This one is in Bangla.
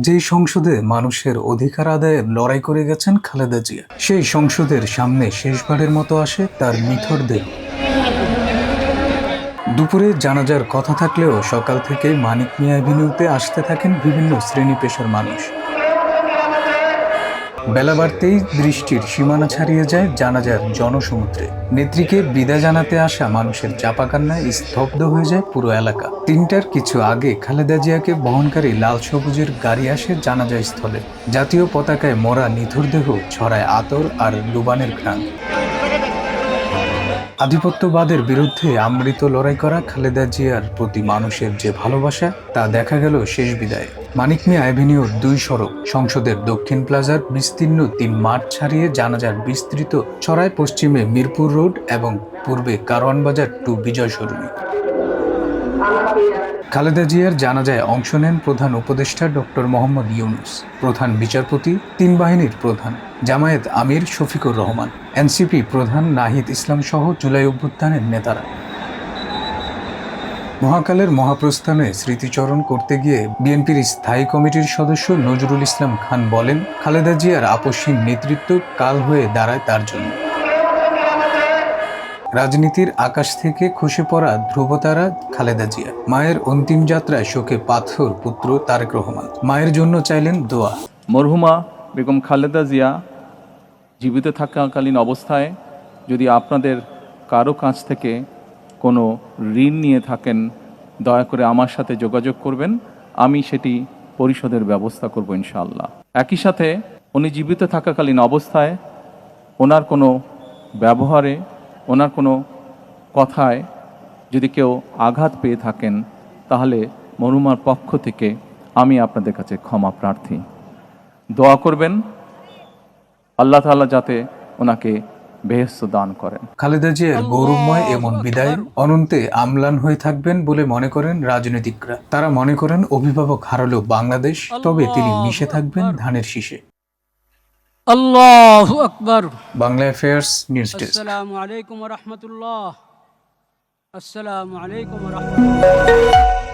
যেই সংসদে মানুষের অধিকার আদায়ের লড়াই করে গেছেন খালেদা জিয়া, সেই সংসদের সামনে শেষবারের মতো আসে তার নিথর দেহ। দুপুরে জানাজার কথা থাকলেও সকাল থেকে মানিক মিয়া অ্যাভিনিউতে আসতে থাকেন বিভিন্ন শ্রেণী পেশার মানুষ। বেলা বাড়তেই দৃষ্টির সীমানা ছাড়িয়ে যায় জানাজার জনসমুদ্রে। নেত্রীকে বিদায় জানাতে আসা মানুষের চাপা কান্নায় স্তব্ধ হয়ে যায় পুরো এলাকা। ৩টার কিছু আগে খালেদা জিয়াকে বহনকারী লাল সবুজের গাড়ি আসে জানাজা স্থলে। জাতীয় পতাকায় মোড়া নিথর দেহ ছড়ায় আতর আর লুবানের ঘ্রাণ। আধিপত্যবাদের বিরুদ্ধে আমৃত লড়াই করা খালেদা জিয়ার প্রতি মানুষের যে ভালোবাসা, তা দেখা গেল শেষ বিদায়ে। মানিক মিয়া অ্যাভিনিউর ২ সড়ক, সংসদের দক্ষিণ প্লাজার বিস্তীর্ণ ৩ মাঠ ছাড়িয়ে জানাজার বিস্তৃত ছড়ায় পশ্চিমে মিরপুর রোড এবং পূর্বে কারওয়ান বাজার টু বিজয় সরণি। খালেদা জিয়ার জানাজায় অংশ নেন প্রধান উপদেষ্টা ডক্টর মোহাম্মদ ইউনূস, প্রধান বিচারপতি, ৩ বাহিনীর প্রধান জামায়াত আমির শফিকুর রহমান, এনসিপি প্রধান নাহিদ ইসলাম সহ জুলাই অভ্যুত্থানের নেতারা। মহাকালের মহাপ্রস্থানে স্মৃতিচরণ করতে গিয়ে বিএনপির স্থায়ী কমিটির সদস্য নজরুল ইসলাম খান বলেন, খালেদা জিয়ার আপসহীন নেতৃত্ব কাল হয়ে দাঁড়ায় তার জন্য। রাজনীতির আকাশ থেকে খসে পড়া ধ্রুবতারা খালেদা জিয়া। মায়ের অন্তিম যাত্রায় শোকে পাথর পুত্র তারেক রহমান। মায়ের জন্য চাইলেন দোয়া। মরহুমা বেগম খালেদা জিয়া জীবিত থাকাকালীন অবস্থায় যদি আপনাদের কারো কাছ থেকে কোনো ঋণ নিয়ে থাকেন, দয়া করে আমার সাথে যোগাযোগ করবেন, আমি সেটি পরিশোধের ব্যবস্থা করব ইনশাআল্লাহ। একই সাথে উনি জীবিত থাকাকালীন অবস্থায় ওনার কোনো ব্যবহারে, ওনার কোনো কথায় যদি কেউ আঘাত পেয়ে থাকেন, তাহলে মরহুমার পক্ষ থেকে আমি আপনাদের কাছে ক্ষমা প্রার্থী। দোয়া করবেন আল্লাহ তাআলা যাতে ওনাকে বেহেশত দান করেন। খালেদা জিয়ার গৌরবময় এমন বিদায় অনন্তে আমলান হয়ে থাকবেন বলে মনে করেন রাজনীতিকরা। তারা মনে করেন অভিভাবক হারালো বাংলাদেশ, তবে তিনি মিশে থাকবেন ধানের শীষে। আল্লাহু আকবার। Bangla affairs news desk. আসসালামু আলাইকুম ওয়া রাহমাতুল্লাহ। আসসালামু আলাইকুম ওয়া রাহমাতুল্লাহ।